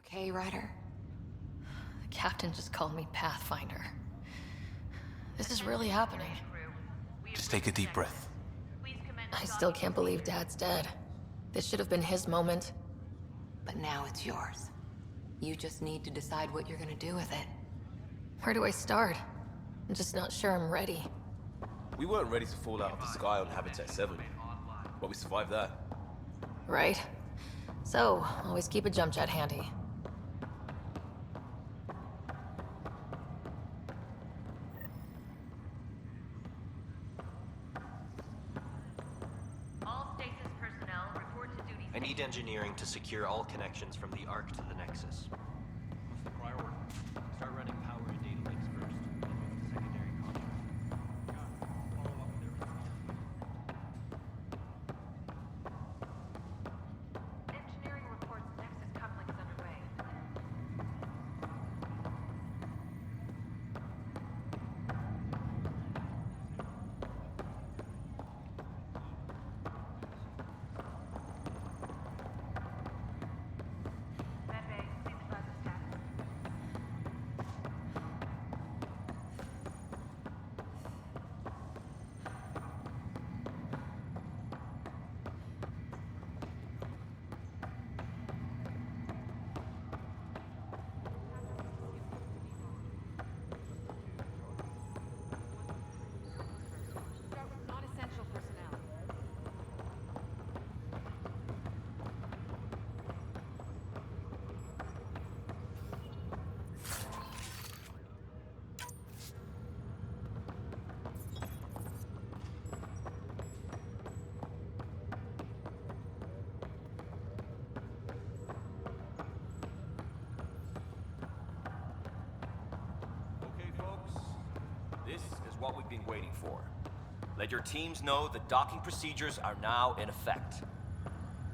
Okay, Ryder? The captain just called me Pathfinder. This is really happening. Just take a deep breath. I still can't believe Dad's dead. This should have been his moment. But now it's yours. You just need to decide what you're gonna do with it. Where do I start? I'm just not sure I'm ready. We weren't ready to fall out of the sky on Habitat 7, but we survived that. Right? So, always keep a jump jet handy. All stasis personnel report to duty. I need engineering to secure all connections from the Ark to the Nexus. What's the priority? Start running power and data links first, then move to secondary contracts. Got it. Follow up with everything. Engineering reports Nexus coupling is underway. Medbay, please advise the status. Not essential personnel. Okay, folks. This is what we've been waiting for. Let your teams know the docking procedures are now in effect.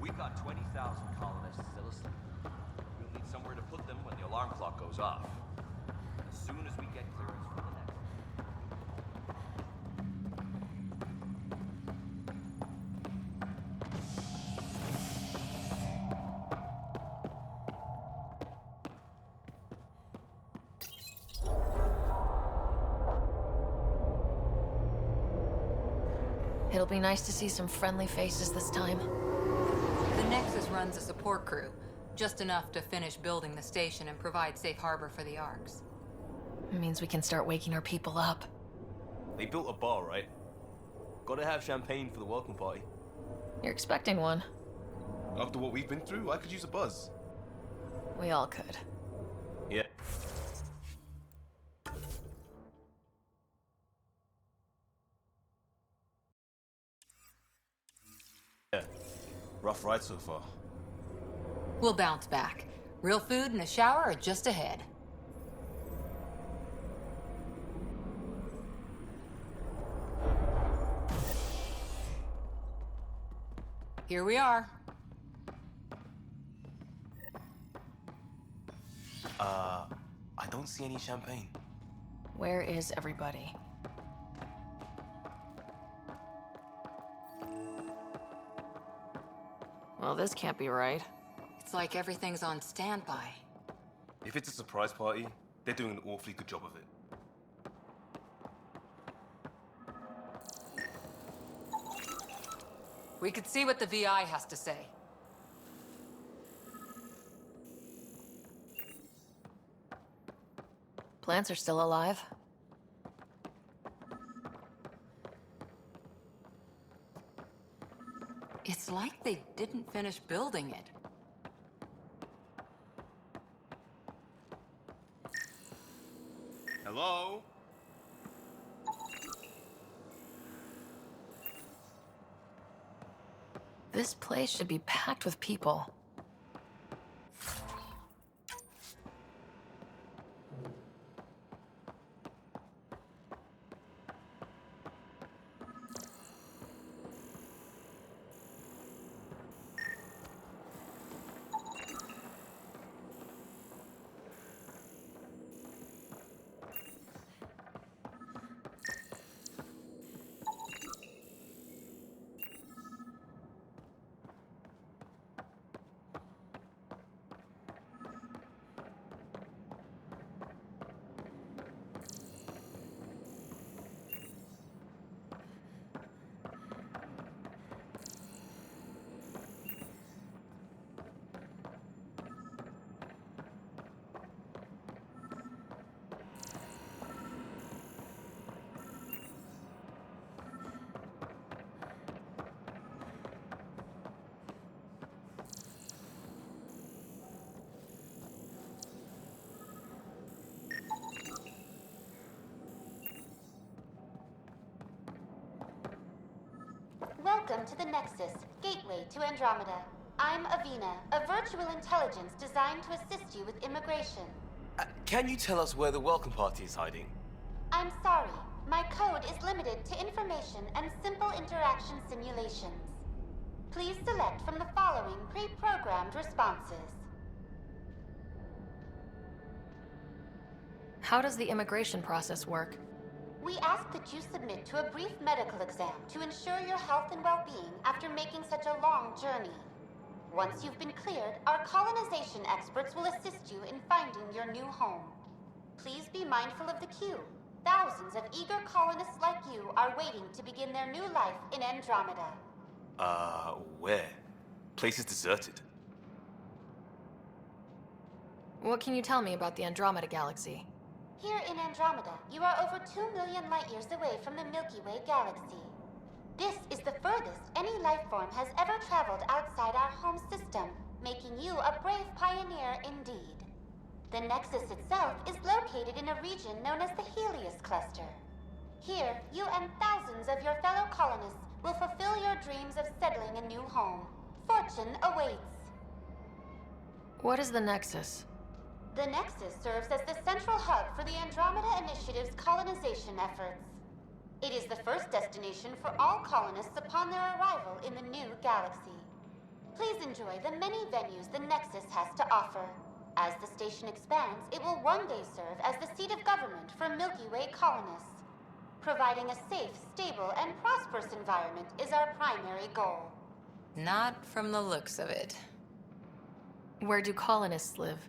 We've got 20,000 colonists still asleep. We'll need somewhere to put them when the alarm clock goes off. As soon as we get clearance from the next. It'll be nice to see some friendly faces this time. The Nexus runs a support crew, just enough to finish building the station and provide safe harbor for the Arks. It means we can start waking our people up. They built a bar, right? Gotta have champagne for the welcome party. You're expecting one. After what we've been through, I could use a buzz. We all could. Yeah. Yeah. Rough ride so far. We'll bounce back. Real food and a shower are just ahead. Here we are. I don't see any champagne. Where is everybody? Well, this can't be right. It's like everything's on standby. If it's a surprise party, they're doing an awfully good job of it. We could see what the VI has to say. Plants are still alive. It's like they didn't finish building it. Hello? This place should be packed with people. Welcome to the Nexus, gateway to Andromeda. I'm Avina, a virtual intelligence designed to assist you with immigration. Can you tell us where the welcome party is hiding? I'm sorry, my code is limited to information and simple interaction simulations. Please select from the following pre-programmed responses. How does the immigration process work? We ask that you submit to a brief medical exam to ensure your health and well-being after making such a long journey. Once you've been cleared, our colonization experts will assist you in finding your new home. Please be mindful of the queue. Thousands of eager colonists like you are waiting to begin their new life in Andromeda. Where? Place is deserted. What can you tell me about the Andromeda galaxy? Here in Andromeda, you are over 2 million light-years away from the Milky Way galaxy. This is the furthest any life form has ever traveled outside our home system, making you a brave pioneer indeed. The Nexus itself is located in a region known as the Helios Cluster. Here, you and thousands of your fellow colonists will fulfill your dreams of settling a new home. Fortune awaits. What is the Nexus? The Nexus serves as the central hub for the Andromeda Initiative's colonization efforts. It is the first destination for all colonists upon their arrival in the new galaxy. Please enjoy the many venues the Nexus has to offer. As the station expands, it will one day serve as the seat of government for Milky Way colonists. Providing a safe, stable, and prosperous environment is our primary goal. Not from the looks of it. Where do colonists live?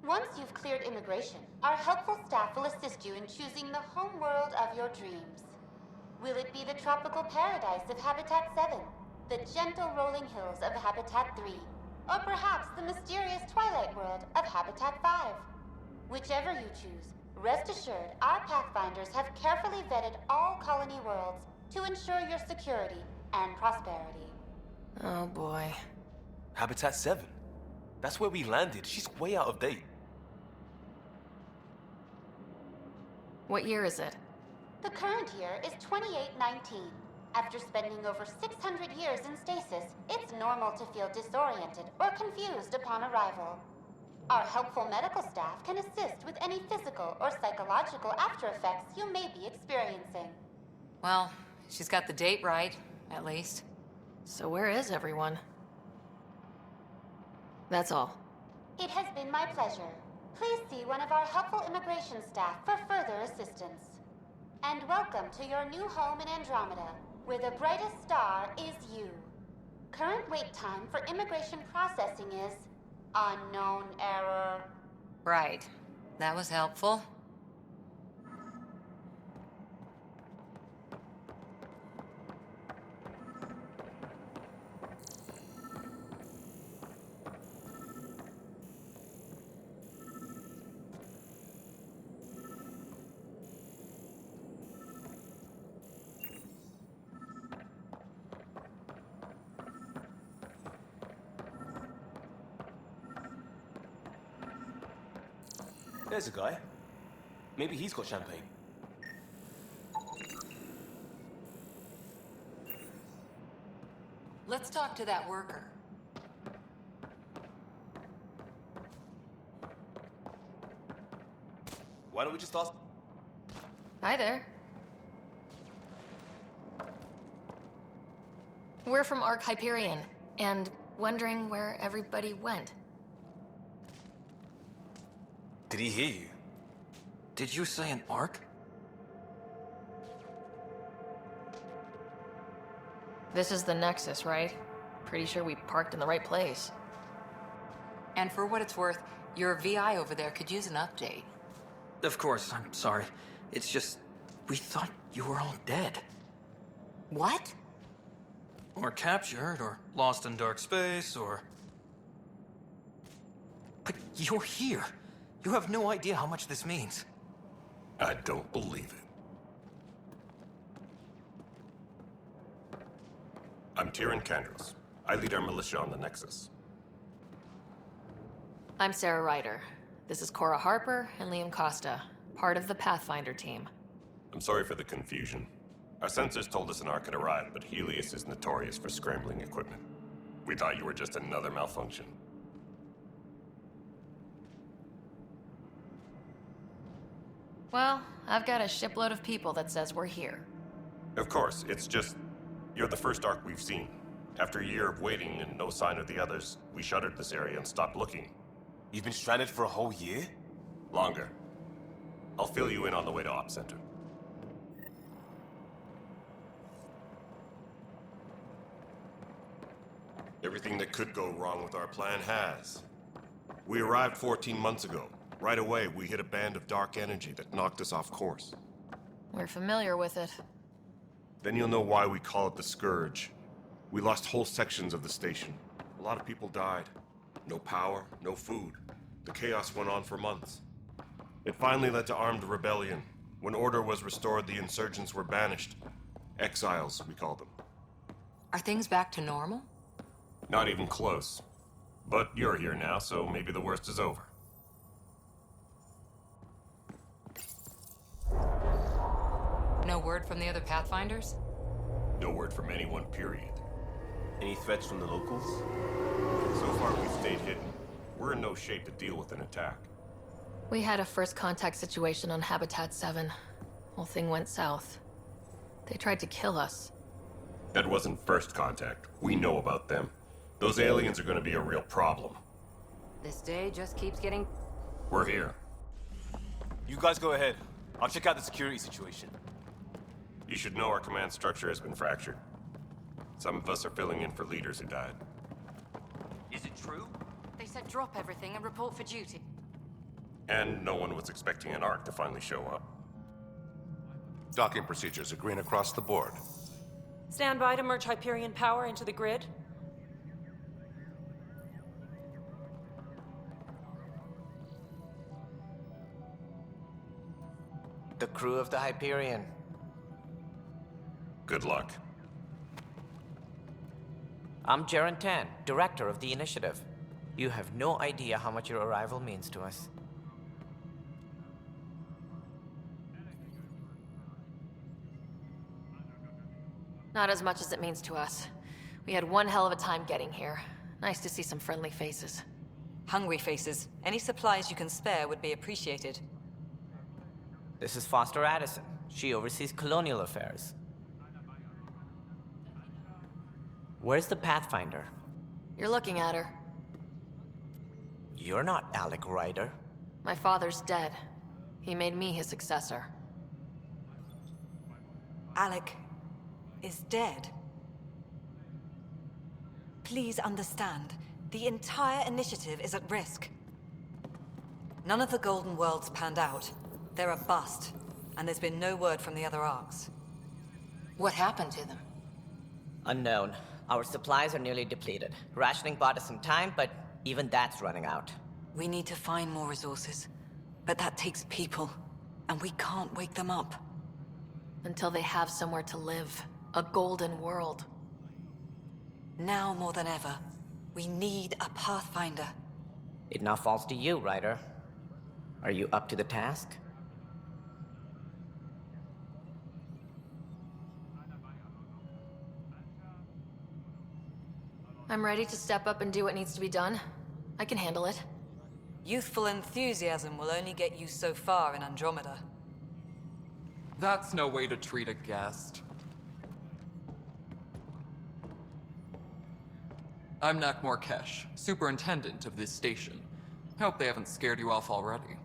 Once you've cleared immigration, our helpful staff will assist you in choosing the home world of your dreams. Will it be the tropical paradise of Habitat 7, the gentle rolling hills of Habitat 3, or perhaps the mysterious twilight world of Habitat 5? Whichever you choose, rest assured our Pathfinders have carefully vetted all colony worlds to ensure your security and prosperity. Oh boy. Habitat 7. That's where we landed. She's way out of date. What year is it? The current year is 2819. After spending over 600 years in stasis, it's normal to feel disoriented or confused upon arrival. Our helpful medical staff can assist with any physical or psychological after effects you may be experiencing. Well, she's got the date right, at least. So where is everyone? That's all. It has been my pleasure. Please see one of our helpful immigration staff for further assistance. And welcome to your new home in Andromeda, where the brightest star is you. Current wait time for immigration processing is unknown error. Right. That was helpful. There's a guy. Maybe he's got champagne. Let's talk to that worker. Why don't we just ask? Hi there. We're from Ark Hyperion, and wondering where everybody went. Did he hear you? Did you say an arc? This is the Nexus, right? Pretty sure we parked in the right place. And for what it's worth, your VI over there could use an update. Of course, I'm sorry. It's just, we thought you were all dead. What? Or captured, or lost in dark space, or... But you're here. You have no idea how much this means. I don't believe it. I'm Tyrion Kandros. I lead our militia on the Nexus. I'm Sarah Ryder. This is Cora Harper and Liam Costa, part of the Pathfinder team. I'm sorry for the confusion. Our sensors told us an Ark had arrived, but Helios is notorious for scrambling equipment. We thought you were just another malfunction. Well, I've got a shipload of people that says we're here. Of course, it's just... you're the first Ark we've seen. After a year of waiting and no sign of the others, we shuttered this area and stopped looking. You've been stranded for a whole year? Longer. I'll fill you in on the way to Op Center. Everything that could go wrong with our plan has. We arrived 14 months ago. Right away, we hit a band of dark energy that knocked us off course. We're familiar with it. Then you'll know why we call it the Scourge. We lost whole sections of the station. A lot of people died. No power, no food. The chaos went on for months. It finally led to armed rebellion. When order was restored, the insurgents were banished. Exiles, we call them. Are things back to normal? Not even close. But you're here now, so maybe the worst is over. No word from the other Pathfinders? No word from anyone, period. Any threats from the locals? So far, we've stayed hidden. We're in no shape to deal with an attack. We had a first contact situation on Habitat 7. Whole thing went south. They tried to kill us. That wasn't first contact. We know about them. Those aliens are gonna be a real problem. This day just keeps getting... We're here. You guys go ahead. I'll check out the security situation. You should know our command structure has been fractured. Some of us are filling in for leaders who died. Is it true? They said drop everything and report for duty. And no one was expecting an Ark to finally show up. Docking procedures are green across the board. Stand by to merge Hyperion power into the grid. The crew of the Hyperion. Good luck. I'm Jaren Tan, director of the initiative. You have no idea how much your arrival means to us. Not as much as it means to us. We had one hell of a time getting here. Nice to see some friendly faces. Hungry faces. Any supplies you can spare would be appreciated. This is Foster Addison. She oversees colonial affairs. Where's the Pathfinder? You're looking at her. You're not Alec Ryder. My father's dead. He made me his successor. Alec is dead. Please understand, the entire initiative is at risk. None of the Golden Worlds panned out. They're a bust, and there's been no word from the other arcs. What happened to them? Unknown. Our supplies are nearly depleted. Rationing bought us some time, but even that's running out. We need to find more resources, but that takes people, and we can't wake them up. Until they have somewhere to live. A golden world. Now more than ever, we need a Pathfinder. It now falls to you, Ryder. Are you up to the task? I'm ready to step up and do what needs to be done. I can handle it. Youthful enthusiasm will only get you so far in Andromeda. That's no way to treat a guest. I'm Nak Morkesh, superintendent of this station. Hope they haven't scared you off already.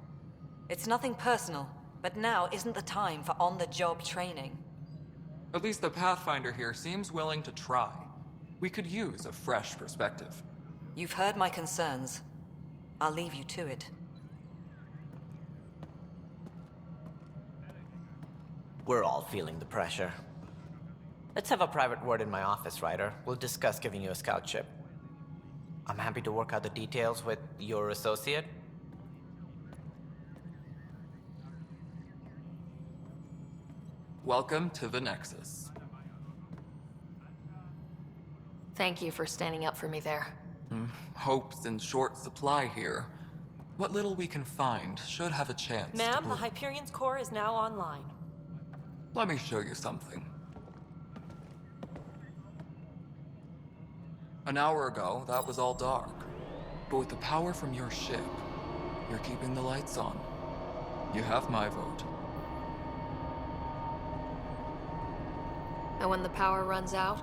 It's nothing personal, but now isn't the time for on-the-job training. At least the Pathfinder here seems willing to try. We could use a fresh perspective. You've heard my concerns. I'll leave you to it. We're all feeling the pressure. Let's have a private word in my office, Ryder. We'll discuss giving you a scout ship. I'm happy to work out the details with your associate. Welcome to the Nexus. Thank you for standing up for me there. Hope's in short supply here. What little we can find should have a chance. Ma'am, the Hyperion's core is now online. Let me show you something. An hour ago, that was all dark. But with the power from your ship, you're keeping the lights on. You have my vote. And when the power runs out?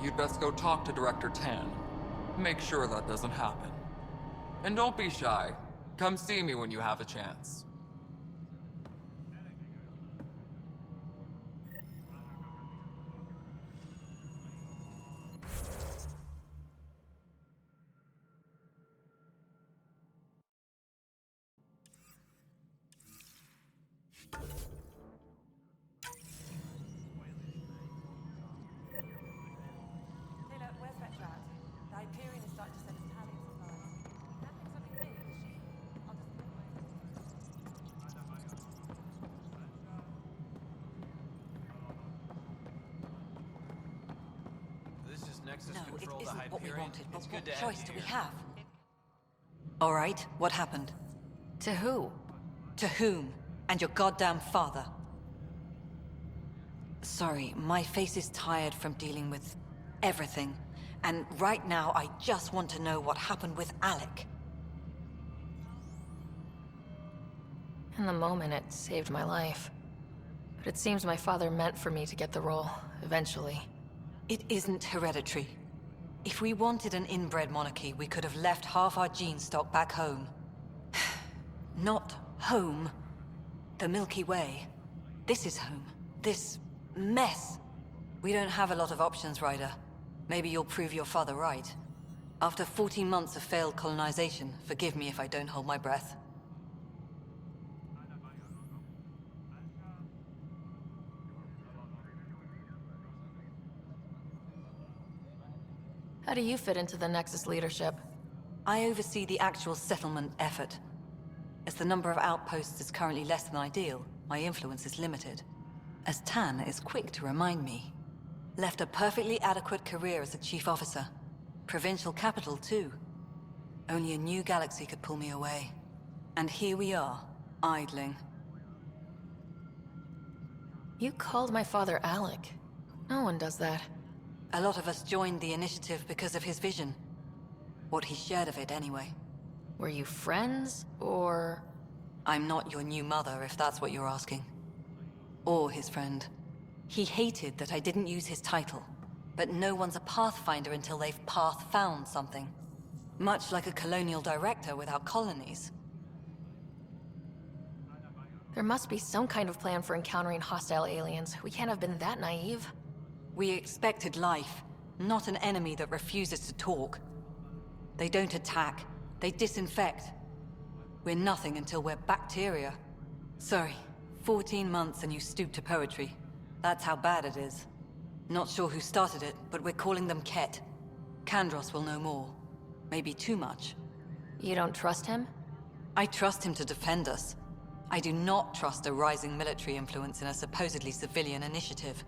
You'd best go talk to Director Tan. Make sure that doesn't happen. And don't be shy. Come see me when you have a chance. Taylor, where's Vector at? The Hyperion is starting to send us tally of supplies. That makes something big, is she? I'll just look away. This is Nexus No, it Control to isn't Hyperion. what we wanted, but It's what good to choice have do you we here. have? All right, what happened? To who? To whom? And your goddamn father. Sorry, my face is tired from dealing with everything. And right now, I just want to know what happened with Alec. In the moment, it saved my life. But it seems my father meant for me to get the role, eventually. It isn't hereditary. If we wanted an inbred monarchy, we could have left half our gene stock back home. Not home. The Milky Way. This is home. This mess. We don't have a lot of options, Ryder. Maybe you'll prove your father right. After 14 months of failed colonization, forgive me if I don't hold my breath. How do you fit into the Nexus leadership? I oversee the actual settlement effort. As the number of outposts is currently less than ideal, my influence is limited. As Tan is quick to remind me. Left a perfectly adequate career as a chief officer. Provincial capital, too. Only a new galaxy could pull me away. And here we are, idling. You called my father Alec. No one does that. A lot of us joined the initiative because of his vision. What he shared of it, anyway. Were you friends, or...? I'm not your new mother, if that's what you're asking. Or his friend. He hated that I didn't use his title. But no one's a Pathfinder until they've path-found something. Much like a colonial director without colonies. There must be some kind of plan for encountering hostile aliens. We can't have been that naive. We expected life, not an enemy that refuses to talk. They don't attack, they disinfect. We're nothing until we're bacteria. Sorry, 14 months and you stoop to poetry. That's how bad it is. Not sure who started it, but we're calling them Ket. Kandros will know more. Maybe too much. You don't trust him? I trust him to defend us. I do not trust a rising military influence in a supposedly civilian initiative.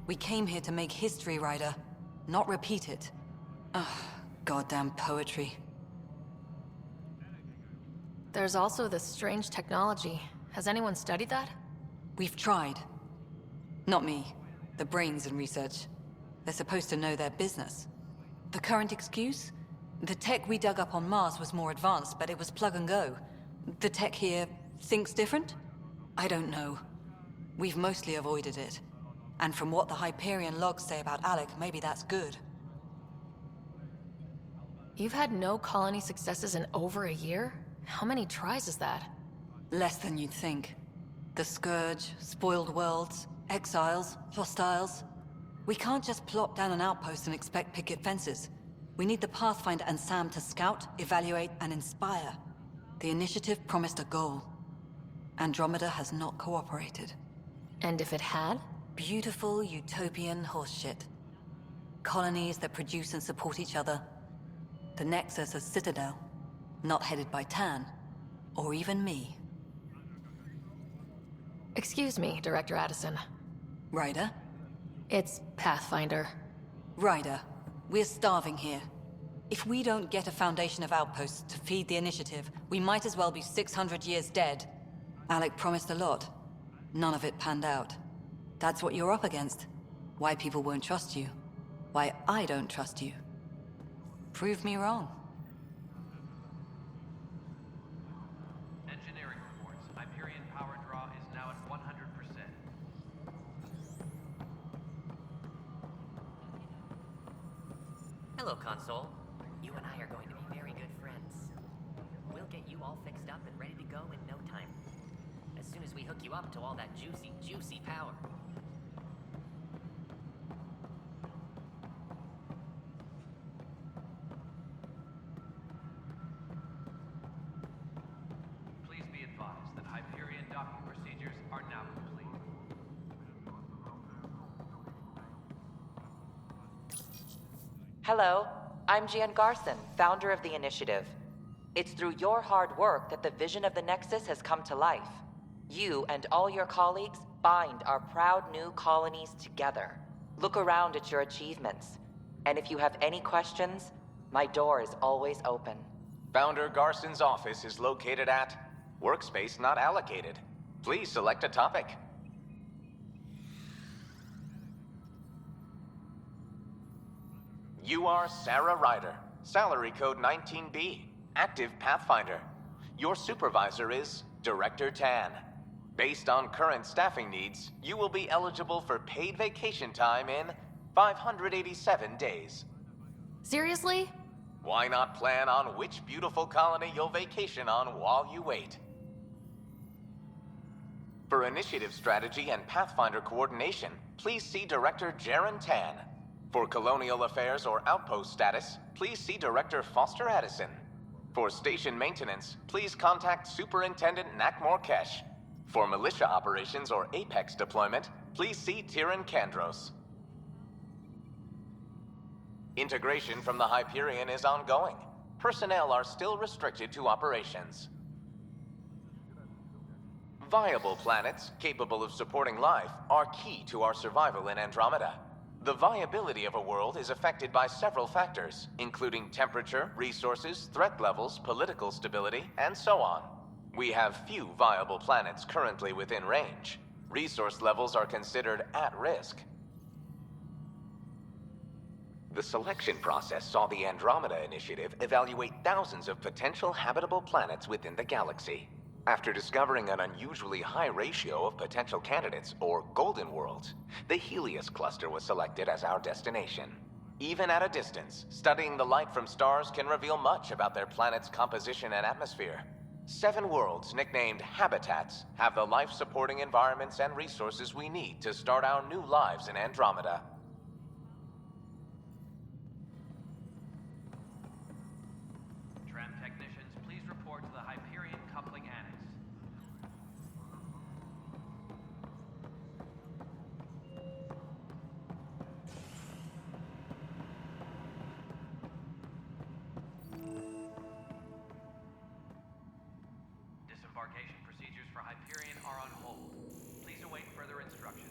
We came here to make history, Ryder, not repeat it. Ugh, goddamn poetry. There's also this strange technology. Has anyone studied that? We've tried. Not me. The brains in research. They're supposed to know their business. The current excuse? The tech we dug up on Mars was more advanced, but it was plug and go. The tech here thinks different? I don't know. We've mostly avoided it. And from what the Hyperion logs say about Alec, maybe that's good. You've had no colony successes in over a year? How many tries is that? Less than you'd think. The Scourge, spoiled worlds, exiles, hostiles. We can't just plop down an outpost and expect picket fences. We need the Pathfinder and Sam to scout, evaluate, and inspire. The initiative promised a goal. Andromeda has not cooperated. And if it had? Beautiful utopian horseshit. Colonies that produce and support each other. The Nexus as Citadel, not headed by Tan, or even me. Excuse me, Director Addison. Ryder? It's Pathfinder. Ryder, we're starving here. If we don't get a foundation of outposts to feed the initiative, we might as well be 600 years dead. Alec promised a lot. None of it panned out. That's what you're up against. Why people won't trust you. Why I don't trust you. Prove me wrong. Engineering reports. Hyperion power draw is now at 100%. Hello, Console. You and I are going to be very good friends. We'll get you all fixed up and ready to go in no time. As soon as we hook you up to all that juicy, juicy power. Please be advised that Hyperion docking procedures are now complete. Hello, I'm Jan Garson, founder of the initiative. It's through your hard work that the vision of the Nexus has come to life. You and all your colleagues bind our proud new colonies together. Look around at your achievements. And if you have any questions, my door is always open. Founder Garson's office is located at Workspace Not Allocated. Please select a topic. You are Sarah Ryder, salary code 19B, active Pathfinder. Your supervisor is Director Tan. Based on current staffing needs, you will be eligible for paid vacation time in 587 days. Seriously? Why not plan on which beautiful colony you'll vacation on while you wait? For initiative strategy and Pathfinder coordination, please see Director Jaren Tan. For colonial affairs or outpost status, please see Director Foster Addison. For station maintenance, please contact Superintendent Nakmor Kesh. For militia operations or Apex deployment, please see Tyran Kandros. Integration from the Hyperion is ongoing. Personnel are still restricted to operations. Viable planets capable of supporting life are key to our survival in Andromeda. The viability of a world is affected by several factors, including temperature, resources, threat levels, political stability, and so on. We have few viable planets currently within range. Resource levels are considered at risk. The selection process saw the Andromeda Initiative evaluate thousands of potential habitable planets within the galaxy. After discovering an unusually high ratio of potential candidates, or golden worlds, the Helios cluster was selected as our destination. Even at a distance, studying the light from stars can reveal much about their planet's composition and atmosphere. 7 worlds, nicknamed habitats, have the life-supporting environments and resources we need to start our new lives in Andromeda. Tram technicians, please report to the Hyperion coupling annex. Disembarkation procedures for Hyperion are on hold. Please await further instructions.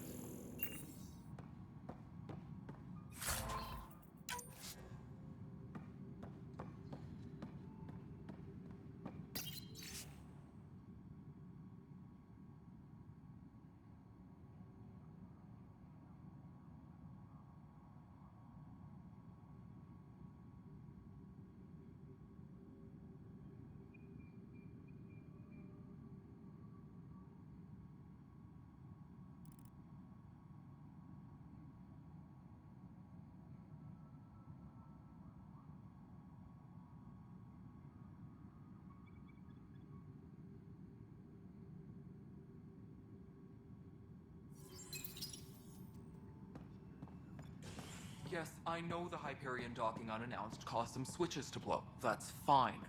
Yes, I know the Hyperion docking unannounced caused some switches to blow. That's fine.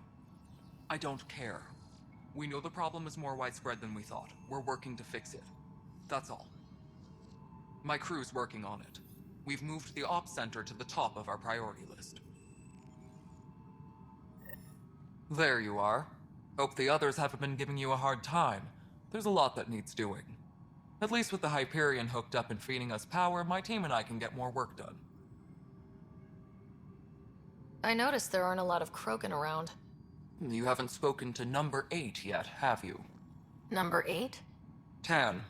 I don't care. We know the problem is more widespread than we thought. We're working to fix it. That's all. My crew's working on it. We've moved the ops center to the top of our priority list. There you are. Hope the others haven't been giving you a hard time. There's a lot that needs doing. At least with the Hyperion hooked up and feeding us power, my team and I can get more work done. I noticed there aren't a lot of Krogan around. You haven't spoken to number 8 yet, have you? Number 8? Tan.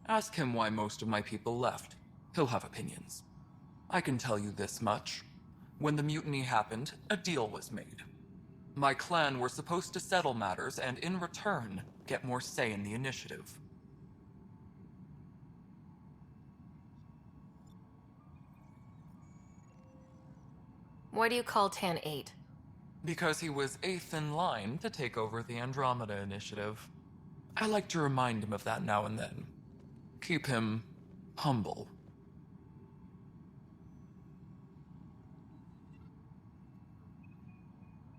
Ask him why most of my people left. He'll have opinions. I can tell you this much. When the mutiny happened, a deal was made. My clan were supposed to settle matters and, in return, get more say in the initiative. Why do you call Tan 8? Because he was 8th in line to take over the Andromeda initiative. I like to remind him of that now and then. Keep him humble.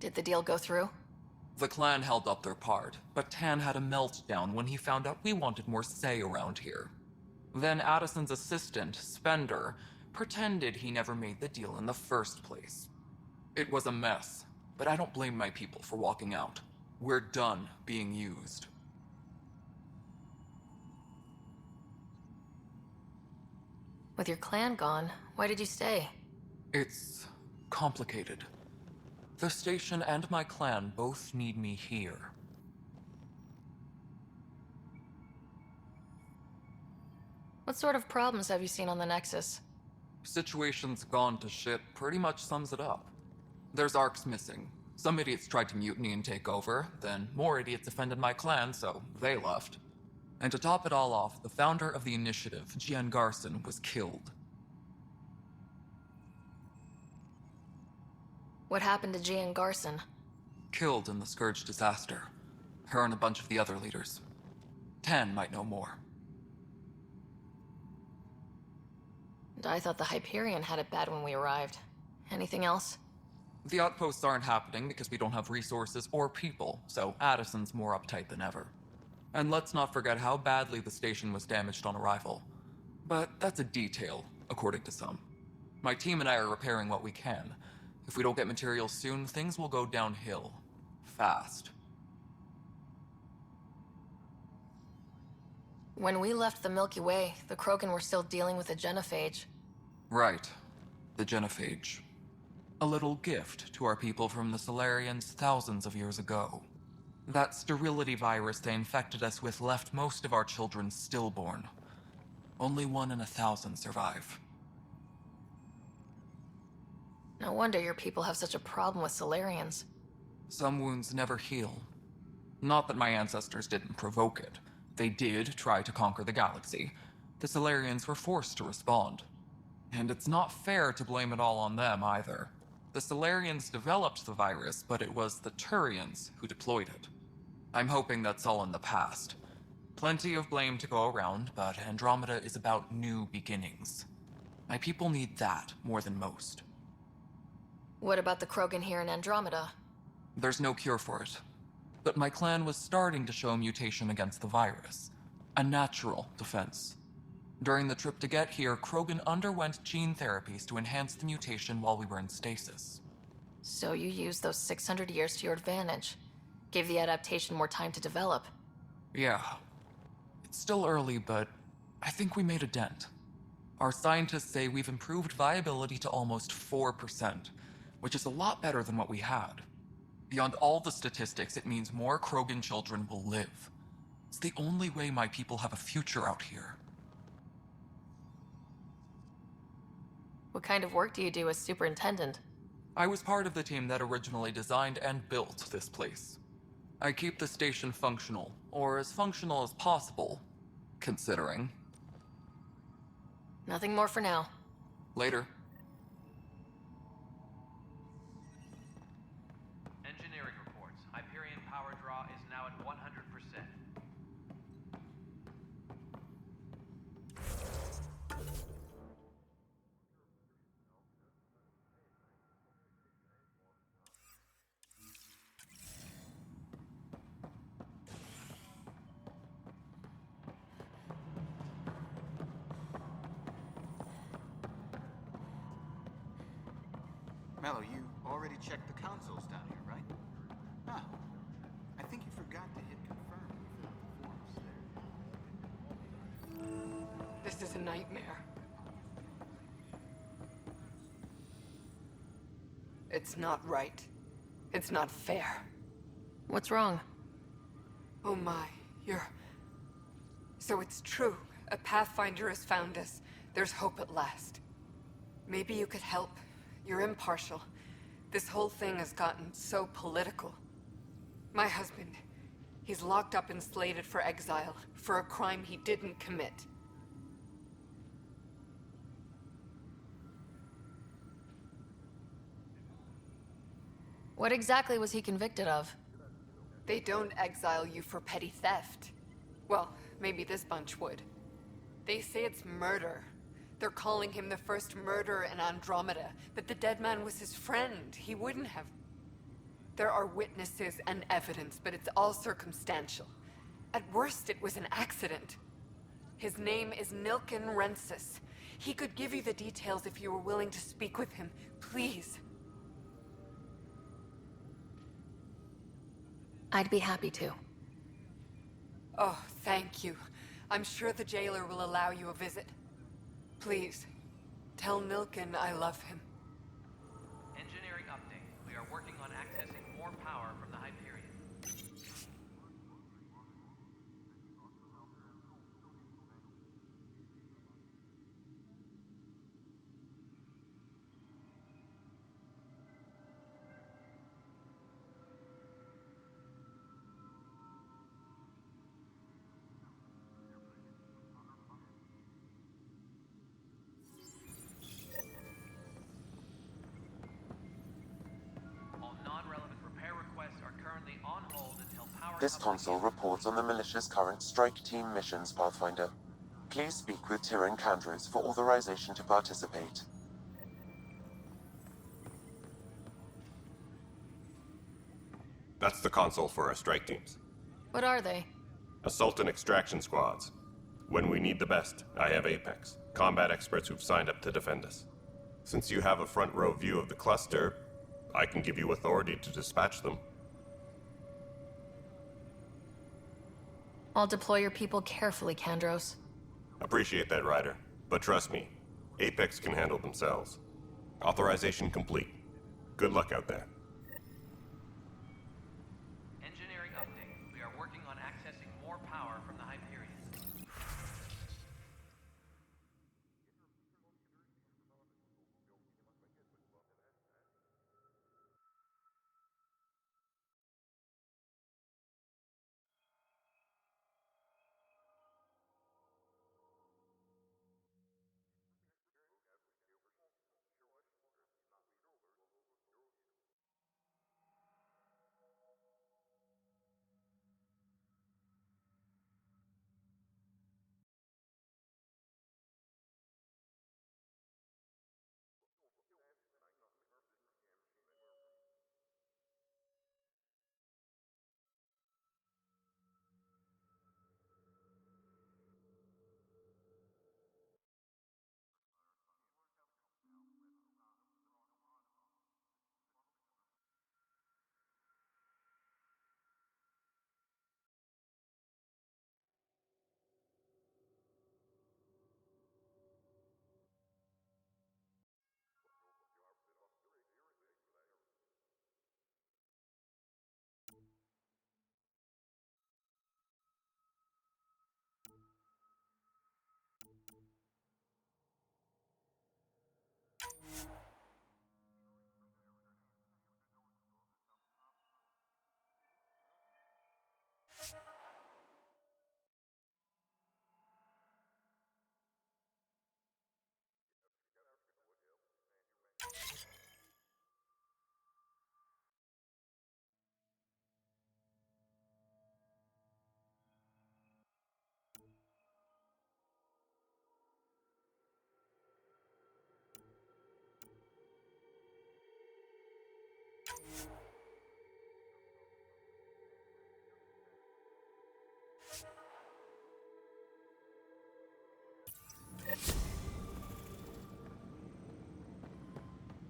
Did the deal go through? The clan held up their part, but Tan had a meltdown when he found out we wanted more say around here. Then Addison's assistant, Spender, pretended he never made the deal in the first place. It was a mess, but I don't blame my people for walking out. We're done being used. With your clan gone, why did you stay? It's complicated. The station and my clan both need me here. What sort of problems have you seen on the Nexus? Situation's gone to shit pretty much sums it up. There's arcs missing. Some idiots tried to mutiny and take over, then more idiots offended my clan, so they left. And to top it all off, the founder of the initiative, Gian Garson, was killed. What happened to Gian Garson? Killed in the Scourge disaster. Her and a bunch of the other leaders. Tan might know more. And I thought the Hyperion had it bad when we arrived. Anything else? The outposts aren't happening because we don't have resources or people, so Addison's more uptight than ever. And let's not forget how badly the station was damaged on arrival. But that's a detail, according to some. My team and I are repairing what we can. If we don't get materials soon, things will go downhill. Fast. When we left the Milky Way, the Krogan were still dealing with the genophage. Right. The genophage. A little gift to our people from the Solarians thousands of years ago. That sterility virus they infected us with left most of our children stillborn. Only 1 in 1,000 survive. No wonder your people have such a problem with Solarians. Some wounds never heal. Not that my ancestors didn't provoke it. They did try to conquer the galaxy. The Solarians were forced to respond. And it's not fair to blame it all on them either. The Solarians developed the virus, but it was the Turians who deployed it. I'm hoping that's all in the past. Plenty of blame to go around, but Andromeda is about new beginnings. My people need that more than most. What about the Krogan here in Andromeda? There's no cure for it. But my clan was starting to show mutation against the virus. A natural defense. During the trip to get here, Krogan underwent gene therapies to enhance the mutation while we were in stasis. So you used those 600 years to your advantage. Gave the adaptation more time to develop. Yeah. It's still early, but I think we made a dent. Our scientists say we've improved viability to almost 4%, which is a lot better than what we had. Beyond all the statistics, it means more Krogan children will live. It's the only way my people have a future out here. What kind of work do you do as superintendent? I was part of the team that originally designed and built this place. I keep the station functional, or as functional as possible, considering. Nothing more for now. Later. Engineering reports. Hyperion power draw is now at 100%. Mello, you already checked the consoles down here, right? Huh. I think you forgot to hit confirm when you filled out the forms there. This is a nightmare. It's not right. It's not fair. What's wrong? Oh my, So it's true. A Pathfinder has found us. There's hope at last. Maybe you could help. you're impartial. This whole thing has gotten so political. My husband, he's locked up and slated for exile for a crime he didn't commit. What exactly was he convicted of? They don't exile you for petty theft. Well, maybe this bunch would. They say it's murder. They're calling him the first murderer in Andromeda, but the dead man was his friend. He wouldn't have... There are witnesses and evidence, but it's all circumstantial. At worst, it was an accident. His name is Nilken Rensis. He could give you the details if you were willing to speak with him. Please. I'd be happy to. Oh, thank you. I'm sure the jailer will allow you a visit. Please, tell Nilken I love him. Engineering update. We are working on accessing more power from the Hyperion. All non-relevant repair requests are currently on hold until power... This console reports on the militia's current strike team missions, Pathfinder. Please speak with Tyrion Candros for authorization to participate. That's the console for our strike teams. What are they? Assault and extraction squads. When we need the best, I have Apex, combat experts who've signed up to defend us. Since you have a front row view of the cluster, I can give you authority to dispatch them. I'll deploy your people carefully, Candros. Appreciate that, Ryder. But trust me, Apex can handle themselves. Authorization complete. Good luck out there. Engineering update. We are working on accessing more power from the Hyperion.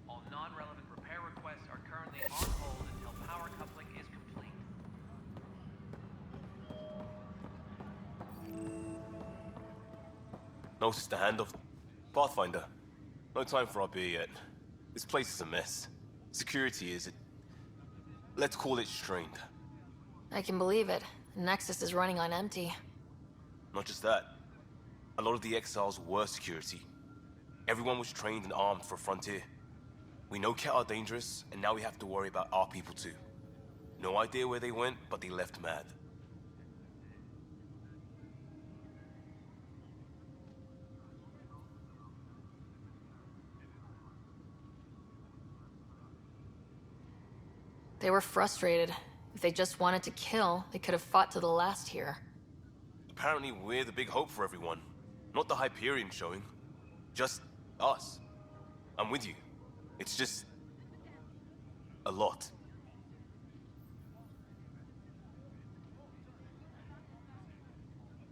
All non-relevant repair requests are currently on hold until power coupling is complete. Notice the handoff. Pathfinder, no time for our beer yet. This place is a mess. Security is... let's call it strained. I can believe it. Nexus is running on empty. Not just that. A lot of the exiles were security. Everyone was trained and armed for Frontier. We know Cat are dangerous, and now we have to worry about our people too. No idea where they went, but they left mad. They were frustrated. If they just wanted to kill, they could have fought to the last here. Apparently we're the big hope for everyone. Not the Hyperion showing. Just us. I'm with you. It's just... a lot.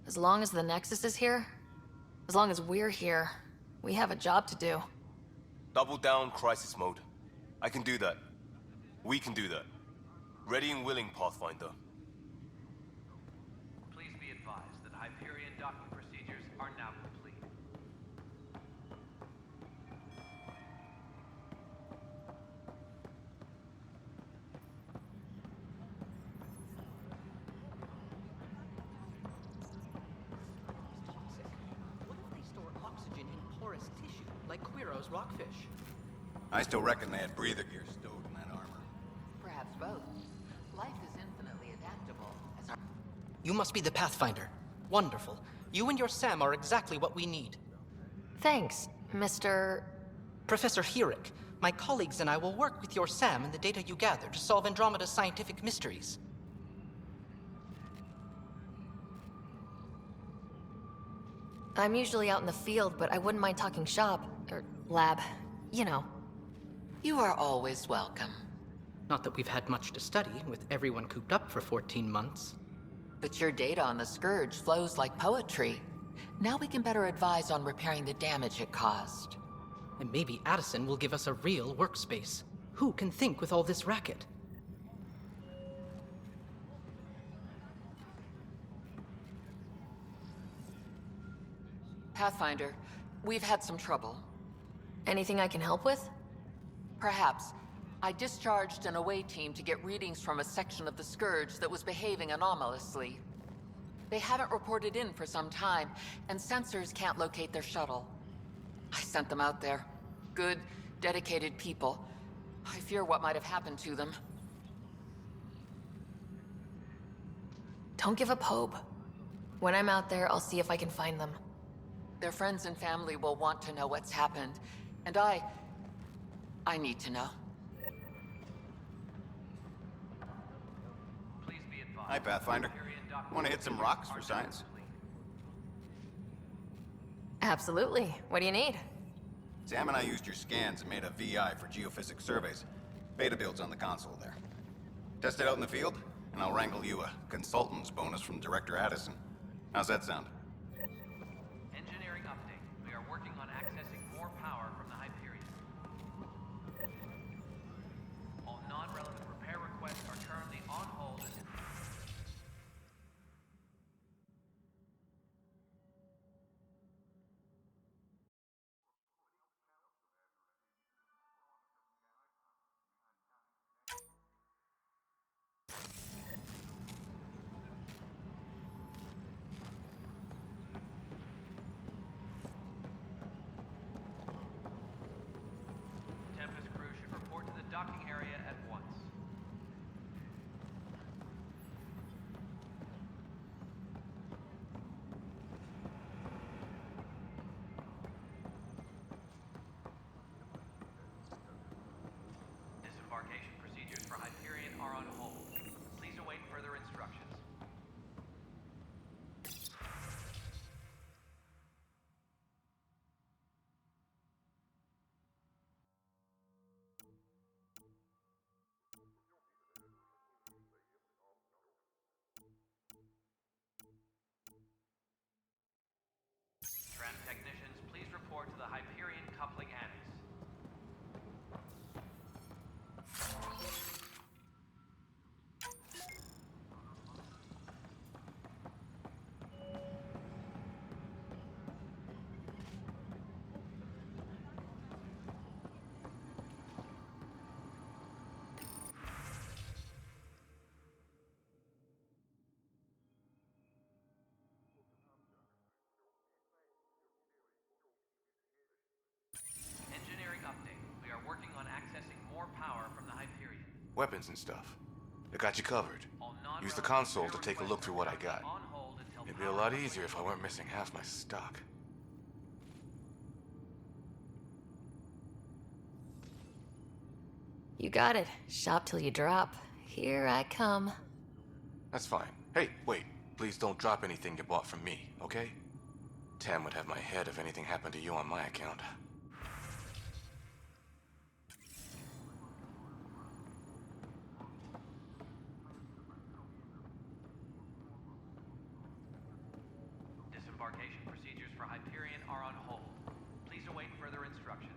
As long as the Nexus is here, as long as we're here, we have a job to do. Double down crisis mode. I can do that. We can do that. Ready and willing, Pathfinder. Please be advised that Hyperion docking procedures are now complete. What if they store oxygen in porous tissue, like Quiro's rockfish? I still reckon they had breather gear stowed in that armor. Perhaps both. Life is infinitely adaptable, as our... You must be the Pathfinder. Wonderful. You and your Sam are exactly what we need. Thanks, Mr. Professor Herrick, my colleagues and I will work with your Sam and the data you gather to solve Andromeda's scientific mysteries. I'm usually out in the field, but I wouldn't mind talking shop, or lab, you know. You are always welcome. Not that we've had much to study, with everyone cooped up for 14 months. But your data on the Scourge flows like poetry. Now we can better advise on repairing the damage it caused. And maybe Addison will give us a real workspace. Who can think with all this racket? Pathfinder, we've had some trouble. Anything I can help with? Perhaps. I discharged an away team to get readings from a section of the Scourge that was behaving anomalously. They haven't reported in for some time, and sensors can't locate their shuttle. I sent them out there. Good, dedicated people. I fear what might have happened to them. Don't give up hope. When I'm out there, I'll see if I can find them. Their friends and family will want to know what's happened, and I need to know. Please be advised. Hi, Pathfinder. Want to hit some rocks for science? Absolutely. What do you need? Sam and I used your scans and made a VI for geophysics surveys. Beta builds on the console there. Test it out in the field, and I'll wrangle you a consultant's bonus from Director Addison. How's that sound? Engineering update. We are working on accessing more power from the Hyperion. All non-relevant repair requests are currently on hold. Tempest crew should report to the docking area at once. Disembarkation procedures for Hyperion are on hold. Please await further instructions. Tram technicians, please report to the Hyperion coupling annex. Weapons and stuff. I got you covered. Use the console to take a look through what I got. It'd be a lot easier if I weren't missing half my stock. You got it. Shop till you drop. Here I come. That's fine. Hey, wait. Please don't drop anything you bought from me, okay? Tam would have my head if anything happened to you on my account. Disembarkation procedures for Hyperion are on hold. Please await further instructions.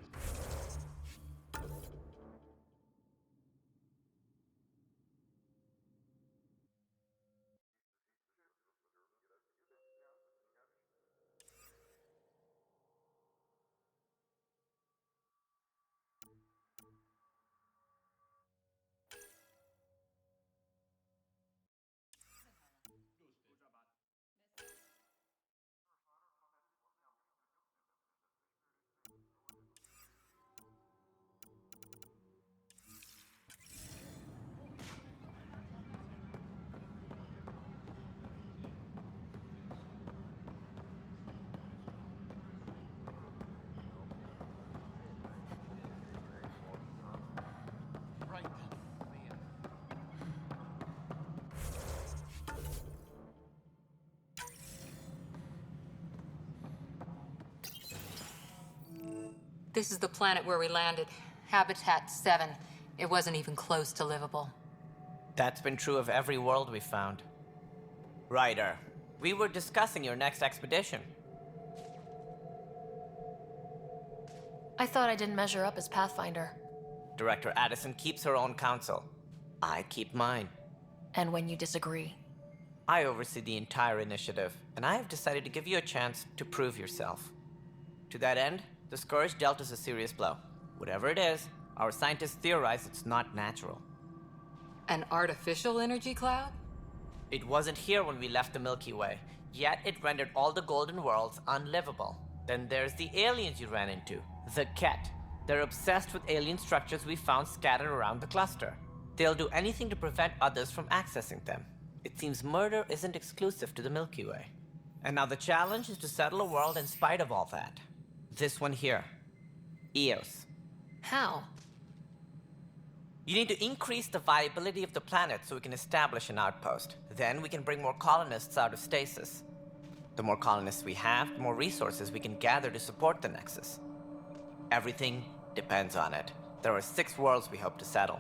This is the planet where we landed. Habitat 7. It wasn't even close to livable. That's been true of every world we found. Ryder, we were discussing your next expedition. I thought I didn't measure up as Pathfinder. Director Addison keeps her own counsel. I keep mine. And when you disagree? I oversee the entire initiative, and I have decided to give you a chance to prove yourself. To that end, the Scourge dealt us a serious blow. Whatever it is, our scientists theorize it's not natural. An artificial energy cloud? It wasn't here when we left the Milky Way, yet it rendered all the golden worlds unlivable. Then there's the aliens you ran into, the Ket. They're obsessed with alien structures we found scattered around the cluster. They'll do anything to prevent others from accessing them. It seems murder isn't exclusive to the Milky Way. And now the challenge is to settle a world in spite of all that. This one here. Eos. How? You need to increase the viability of the planet so we can establish an outpost. Then we can bring more colonists out of stasis. The more colonists we have, the more resources we can gather to support the Nexus. Everything depends on it. There are 6 worlds we hope to settle.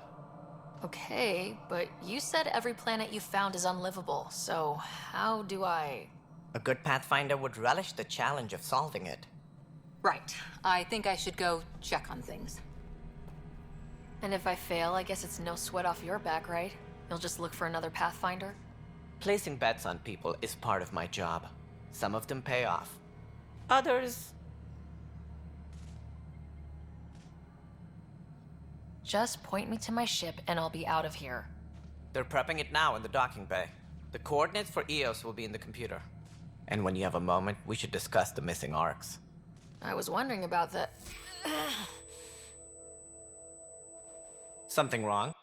Okay, but you said every planet you found is unlivable, so how do I... A good Pathfinder would relish the challenge of solving it. Right. I think I should go check on things. And if I fail, I guess it's no sweat off your back, right? You'll just look for another Pathfinder? Placing bets on people is part of my job. Some of them pay off. Others... Just point me to my ship and I'll be out of here. They're prepping it now in the docking bay. The coordinates for Eos will be in the computer. And when you have a moment, we should discuss the missing arcs. I was wondering about that. Something wrong?